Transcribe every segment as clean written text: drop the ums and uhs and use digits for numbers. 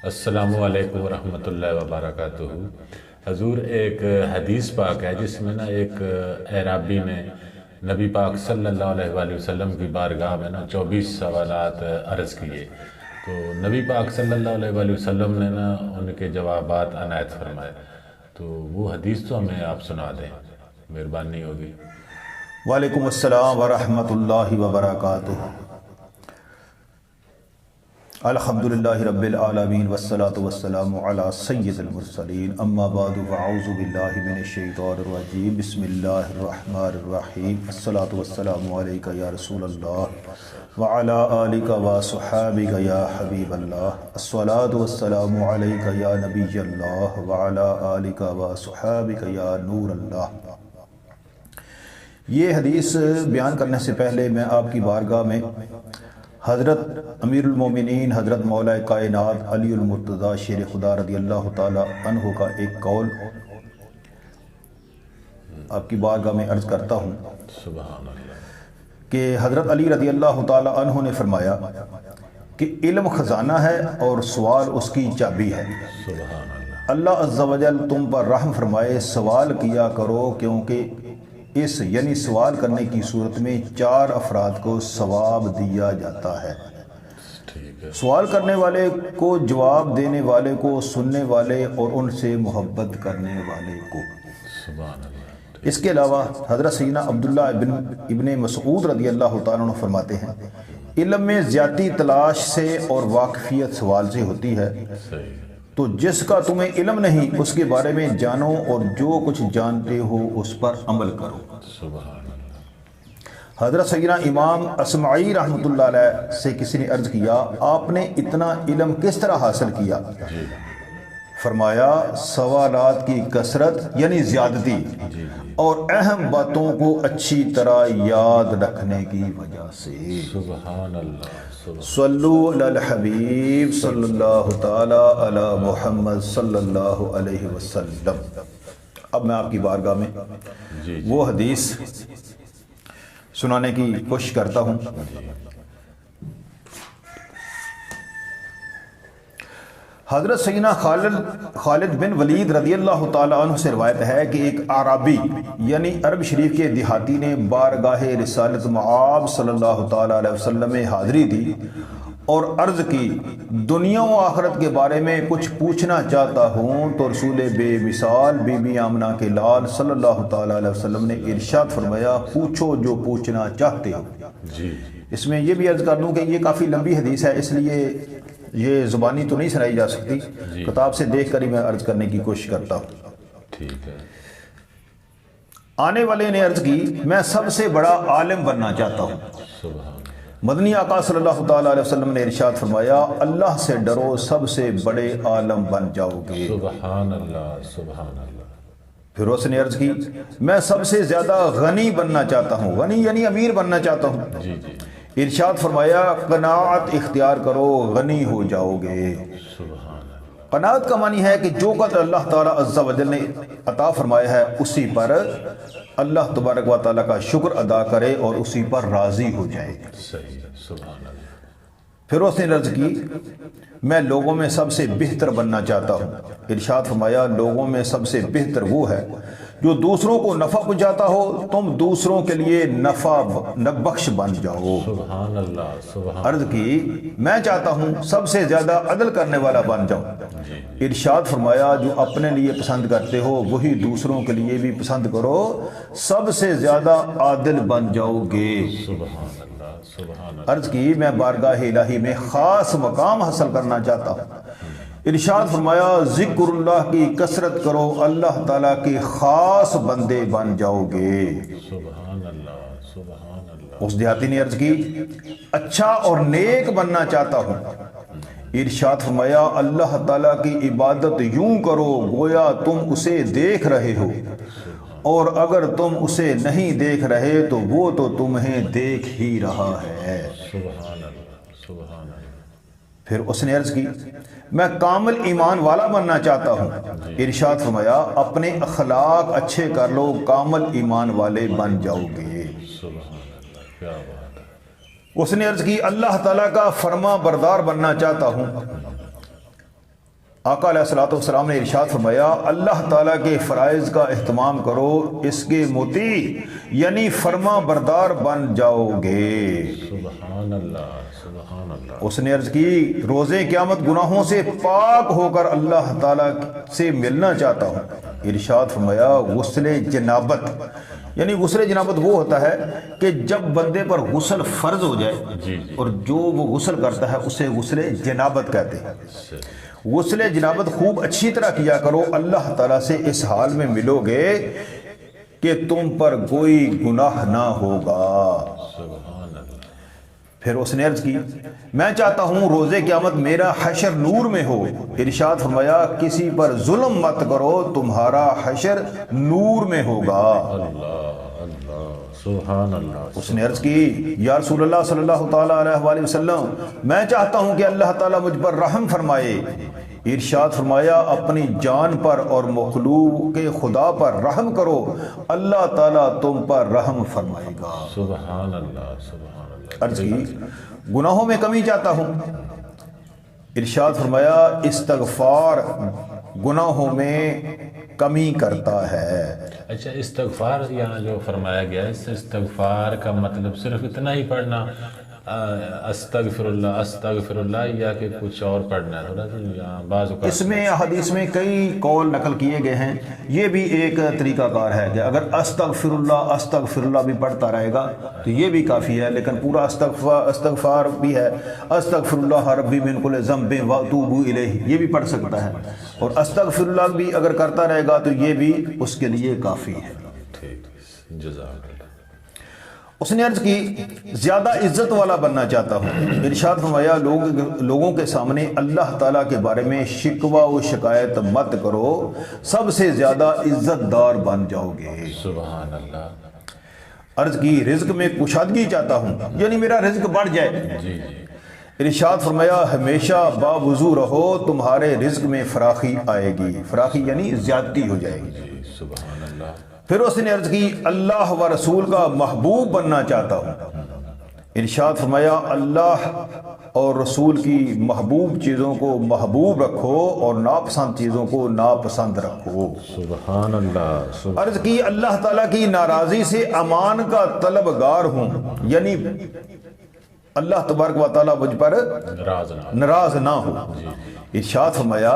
السلام علیکم ورحمۃ اللہ وبرکاتہ۔ حضور، ایک حدیث پاک ہے جس میں نا ایک اعرابی نے نبی پاک صلی اللہ علیہ وآلہ وسلم کی بارگاہ میں نا 24 سوالات عرض کیے، تو نبی پاک صلی اللہ علیہ وآلہ وسلم نے نا ان کے جوابات عنایت فرمائے، تو وہ حدیث تو ہمیں آپ سنا دیں، مہربانی ہوگی۔ وعلیکم السلام ورحمۃ اللہ وبرکاتہ۔ الحمدللہ رب العالمین والصلاة والسلام علی سید المرسلین، اما بعد فاعوذ باللہ من الشیطان الرجیم، بسم اللہ الرحمن الرحیم، الصلاة والسلام علیک یا رسول اللہ وعلی آلک وصحابک یا حبیب اللہ، الصلاة والسلام علیک یا نبی اللہ وعلی آلک وصحابک یا نور اللہ۔ یہ حدیث بیان کرنے سے پہلے میں آپ کی بارگاہ میں حضرت امیر المومنین حضرت مولا کائنات علی المرتضیٰ شیر خدا رضی اللہ تعالی عنہ کا ایک قول آپ کی بارگاہ میں عرض کرتا ہوں سبحان اللہ۔ کہ حضرت علی رضی اللہ تعالی عنہ نے فرمایا کہ علم خزانہ ہے اور سوال اس کی چابی ہے۔ سبحان اللہ۔ اللہ عز و جل تم پر رحم فرمائے، سوال کیا کرو، کیونکہ یعنی سوال کرنے کی صورت میں 4 افراد کو ثواب دیا جاتا ہے۔ ٹھیک ہے۔ سوال کرنے والے کو، جواب دینے والے کو، سننے والے اور ان سے محبت کرنے والے کو۔ سبحان اللہ۔ اس کے علاوہ حضرت سیدنا عبداللہ ابن مسعود رضی اللہ تعالیٰ عنہ فرماتے ہیں، علم میں زیادتی تلاش سے اور واقفیت سوال سے ہوتی ہے، صحیح۔ تو جس کا تمہیں علم نہیں اس کے بارے میں جانو، اور جو کچھ جانتے ہو اس پر عمل کرو۔ سبحان اللہ۔ حضرت سیدنا امام اصمعی رحمۃ اللہ علیہ سے کسی نے عرض کیا، آپ نے اتنا علم کس طرح حاصل کیا؟ جی فرمایا، سوالات کی کثرت یعنی زیادتی جی۔ اور اہم باتوں کو اچھی طرح یاد رکھنے کی وجہ سے۔ سبحان اللہ۔ صلو علی الحبیب صلی اللہ تعالی علی محمد صلی اللہ علیہ وسلم۔ اب میں آپ کی بارگاہ میں جی جی۔ وہ حدیث سنانے کی کوشش کرتا ہوں۔ حضرت سیدنا خالد بن ولید رضی اللہ تعالی عنہ سے روایت ہے کہ ایک اعرابی یعنی عرب شریف کے دیہاتی نے بارگاہ رسالت مآب صلی اللہ تعالی علیہ وسلم میں حاضری دی اور عرض کی، دنیا و آخرت کے بارے میں کچھ پوچھنا چاہتا ہوں، تو رسول بے مثال بی بی آمنہ کے لال صلی اللہ تعالی علیہ وسلم نے ارشاد فرمایا، پوچھو جو پوچھنا چاہتے ہو۔ جی۔ اس میں یہ بھی عرض کر دوں کہ یہ کافی لمبی حدیث ہے، اس لیے یہ زبانی تو نہیں سنائی جا سکتی، کتاب سے دیکھ کر ہی میں عرض کرنے کی کوشش کرتا ہوں۔ ٹھیک ہے۔ آنے والے نے عرض کی، میں سب سے بڑا عالم بننا چاہتا ہوں۔ سبحان مدنی آقا صلی اللہ تعالی علیہ وسلم نے ارشاد فرمایا، اللہ سے ڈرو، سب سے بڑے عالم بن جاؤ گے۔ سبحان اللہ۔ سبحان اللہ۔ پھر اس نے عرض کی، میں سب سے زیادہ غنی بننا چاہتا ہوں، غنی یعنی امیر بننا چاہتا ہوں۔ جی جی۔ ارشاد فرمایا، قناعت اختیار کرو، غنی ہو جاؤ گے۔ سبحان اللہ۔ قناعت کا معنی ہے کہ جو قدر اللہ تعالیٰ عز و جل نے عطا فرمایا ہے اسی پر اللہ تبارک و تعالیٰ کا شکر ادا کرے اور اسی پر راضی ہو جائے۔ صحیح ہے۔ سبحان اللہ۔ پھر اس نے عرض کی، میں لوگوں میں سب سے بہتر بننا چاہتا ہوں۔ ارشاد فرمایا، لوگوں میں سب سے بہتر وہ ہے جو دوسروں کو نفع پہنچاتا ہو، تم دوسروں کے لیے نفع بخش بن جاؤ۔ سبحان اللہ۔ سبحان۔ عرض کی، میں چاہتا ہوں سب سے زیادہ عدل کرنے والا بن جاؤں۔ ارشاد فرمایا، جو اپنے لیے پسند کرتے ہو وہی دوسروں کے لیے بھی پسند کرو، سب سے زیادہ عادل بن جاؤ گے۔ سبحان اللہ۔ سبحان اللہ۔ عرض کی، میں بارگاہ الہی میں خاص مقام حاصل کرنا چاہتا ہوں۔ ارشاد فرمایا، ذکر اللہ کی کثرت کرو، اللہ تعالیٰ کے خاص بندے بن جاؤ گے۔ سبحان اللہ۔ سبحان اللہ۔ اس دیہاتی نے عرض کی، اچھا اور نیک بننا چاہتا ہوں۔ ارشاد فرمایا، اللہ تعالیٰ کی عبادت یوں کرو گویا تم اسے دیکھ رہے ہو، اور اگر تم اسے نہیں دیکھ رہے تو وہ تو تمہیں دیکھ ہی رہا ہے۔ سبحان اللہ۔ سبحان اللہ۔ پھر اس نے عرض کی، میں کامل ایمان والا بننا چاہتا ہوں۔ ارشاد فرمایا، اپنے اخلاق اچھے کر لو، کامل ایمان والے بن جاؤ گے۔ سبحان اللہ۔ کیا بات ہے۔ اس نے عرض کی، اللہ تعالیٰ کا فرما بردار بننا چاہتا ہوں۔ آقا علیہ الصلوۃ والسلام نے ارشاد فرمایا اللہ تعالیٰ کے فرائض کا اہتمام کرو، اس کے مطیع یعنی فرما بردار بن جاؤ گے۔ سبحان اللہ، سبحان اللہ۔ اس نے عرض کی روز قیامت گناہوں سے پاک ہو کر اللہ تعالیٰ سے ملنا چاہتا ہوں۔ ارشاد فرمایا غسل جنابت، یعنی غسل جنابت وہ ہوتا ہے کہ جب بندے پر غسل فرض ہو جائے اور جو وہ غسل کرتا ہے اسے غسل جنابت کہتے ہیں۔ غسل جنابت خوب اچھی طرح کیا کرو، اللہ تعالیٰ سے اس حال میں ملو گے کہ تم پر کوئی گناہ نہ ہوگا۔ پھر اس نے عرض کی میں چاہتا ہوں روز قیامت میرا حشر نور میں ہو۔ ارشاد فرمایا کسی پر ظلم مت کرو، تمہارا حشر نور میں ہوگا۔ سبحان اللہ۔ اس نے عرض کی یا رسول اللہ صلی اللہ تعالیٰ علیہ وآلہ وسلم میں چاہتا ہوں کہ اللہ تعالیٰ مجھ پر رحم فرمائے۔ ارشاد فرمایا اپنی جان پر اور مخلوق کے خدا پر رحم کرو، اللہ تعالیٰ تم پر رحم فرمائے گا۔ سبحان اللہ، سبحان اللہ۔ عرض کی گناہوں میں کمی چاہتا ہوں۔ ارشاد فرمایا استغفار گناہوں میں کمی کرتا ہے۔ اچھا، استغفار یہاں جو فرمایا گیا ہے، استغفار کا مطلب صرف اتنا ہی پڑھنا استغفر اللہ استغفر اللہ، یا کہ کچھ اور پڑھنا ہے؟ تھوڑا سا بعض اوقات اس میں حدیث میں کئی قول نقل کیے گئے ہیں، یہ بھی ایک طریقہ کار ہے کہ اگر استغفر اللہ بھی پڑھتا رہے گا تو یہ بھی کافی ہے، لیکن پورا استغفار بھی ہے، استغفر اللہ ربی من کل ذنب واتوب الیہ، یہ بھی پڑھ سکتا ہے، اور استغفر اللہ بھی اگر کرتا رہے گا تو یہ بھی اس کے لیے کافی ہے۔ ٹھیک، جزاک اللہ۔ اس نے عرض کی زیادہ عزت والا بننا چاہتا ہوں۔ ارشاد فرمایا لوگوں کے سامنے اللہ تعالیٰ کے بارے میں شکوہ و شکایت مت کرو، سب سے زیادہ عزت دار بن جاؤ گے۔ سبحان اللہ۔ عرض کی رزق میں کشادگی چاہتا ہوں، یعنی میرا رزق بڑھ جائے۔ جی۔ ارشاد فرمایا ہمیشہ باوضو رہو، تمہارے رزق میں فراخی آئے گی، فراخی یعنی زیادتی ہو جائے گی۔ جی، سبحان اللہ۔ پھر اس نے عرض کی اللہ و رسول کا محبوب بننا چاہتا ہوں۔ ارشاد فرمایا اللہ اور رسول کی محبوب چیزوں کو محبوب رکھو اور ناپسند چیزوں کو ناپسند رکھو۔ سبحان اللہ۔ عرض کی اللہ تعالیٰ کی ناراضی سے امان کا طلبگار ہوں، یعنی اللہ تبارک و تعالیٰ مجھ پر ناراض نہ ہو۔ ارشاد فرمایا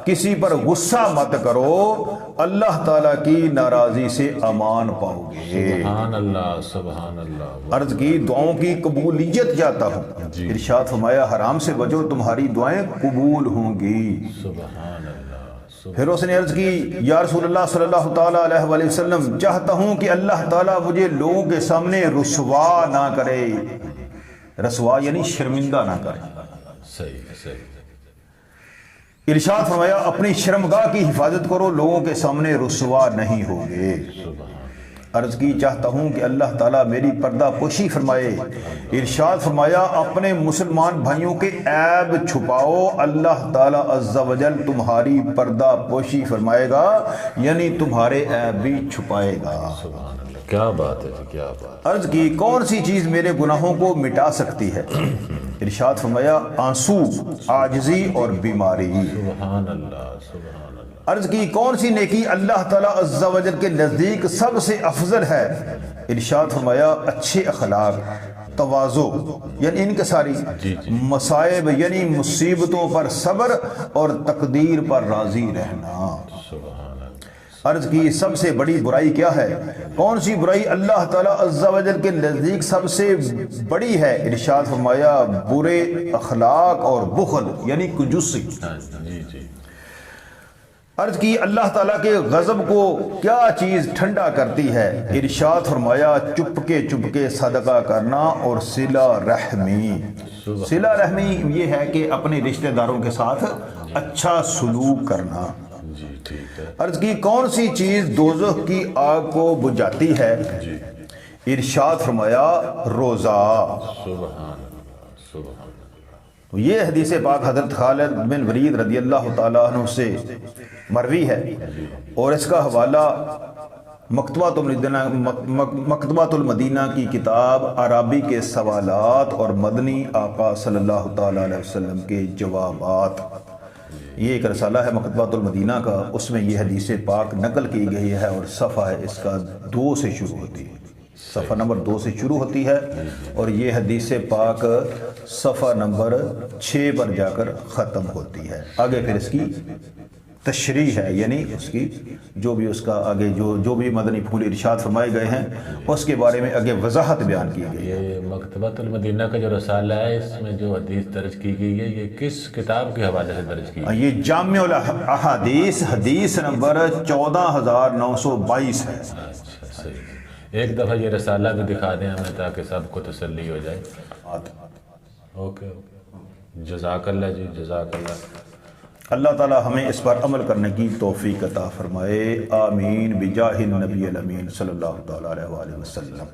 کسی پر غصہ مت کرو، اللہ تعالیٰ کی ناراضی سے امان پاؤ گے۔ سبحان اللہ، سبحان اللہ۔ عرض کی دعاؤں کی قبولیت چاہتا ہوں۔ ارشاد فرمایا حرام سے بچو، تمہاری دعائیں قبول ہوں گی۔ سبحان اللہ۔ پھر اس نے عرض کی یا رسول اللہ صلی اللہ تعالیٰ علیہ وآلہ وسلم چاہتا ہوں کہ اللہ تعالیٰ مجھے لوگوں کے سامنے رسوا نہ کرے، رسوا یعنی شرمندہ نہ کرے۔ صحیح، صحیح۔ ارشاد فرمایا اپنی شرمگاہ کی حفاظت کرو، لوگوں کے سامنے رسوا نہیں ہوگے۔ عرض کی چاہتا ہوں کہ اللہ تعالیٰ میری پردہ پوشی فرمائے۔ ارشاد فرمایا اپنے مسلمان بھائیوں کے عیب چھپاؤ، اللہ تعالیٰ عز و جل تمہاری پردہ پوشی فرمائے گا، یعنی تمہارے عیب بھی چھپائے گا۔ سبحان اللہ، کیا بات ہے، کیا بات۔ عرض کی کون سی چیز میرے گناہوں کو مٹا سکتی ہے؟ ارشاد فرمایا آنسو، عاجزی اور بیماری۔ سبحان اللہ، سبحان اللہ۔ عرض کی کون سی نیکی اللہ تعالیٰ عز و جل کے نزدیک سب سے افضل ہے؟ ارشاد فرمایا اچھے اخلاق، تواضع یعنی انکساری، مصائب یعنی مصیبتوں پر صبر اور تقدیر پر راضی رہنا۔ عرض کی سب سے بڑی برائی کیا ہے؟ کون سی برائی اللہ تعالیٰ عز و جل کے نزدیک سب سے بڑی ہے؟ ارشاد فرمایا برے اخلاق اور بخل یعنی کنجوسی۔ عرض کی اللہ تعالیٰ کے غضب کو کیا چیز ٹھنڈا کرتی ہے؟ ارشاد فرمایا چپکے صدقہ کرنا اور صلہ رحمی۔ صلہ رحمی یہ ہے کہ اپنے رشتہ داروں کے ساتھ اچھا سلوک کرنا۔ عرض کی کون سی چیز دوزخ کی آگ کو بجھاتی ہے؟ ارشاد فرمایا روزہ۔ یہ حدیث پاک حضرت خالد بن ولید رضی اللہ تعالیٰ عنہ سے مروی ہے، اور اس کا حوالہ مکتبۃ المدینہ کی کتاب عرابی کے سوالات اور مدنی آقا صلی اللہ تعالیٰ علیہ وسلم کے جوابات یہ ایک رسالہ ہے مکتبۃ المدینہ کا، اس میں یہ حدیث پاک نقل کی گئی ہے، اور صفحہ ہے اس کا 2 سے شروع ہوتی ہے، صفحہ نمبر 2 سے شروع ہوتی ہے، اور یہ حدیث پاک صفحہ نمبر 6 پر جا کر ختم ہوتی ہے۔ آگے پھر اس کی تشریح ہے، یعنی اس کی جو بھی اس کا آگے جو بھی مدنی پھول ارشاد فرمائے گئے ہیں اس کے بارے میں آگے وضاحت بیان کی گئی ہے۔ یہ مکتبۃ المدینہ کا جو رسالہ ہے، اس میں جو حدیث درج کی گئی ہے، یہ کس کتاب کے حوالے سے درج کی گئی ہے؟ یہ جامع الاحادیث حدیث نمبر 14922 ہے۔ اچھا صحیح، ایک دفعہ یہ رسالہ بھی دکھا دیں ہمیں تاکہ سب کو تسلی ہو جائے۔ اوکے، جزاک اللہ جی، جزاک اللہ۔ اللہ تعالی ہمیں اس پر عمل کرنے کی توفیق عطا فرمائے، آمین بجاہ النبی الامین صلی اللہ تعالی علیہ وآلہ وسلم۔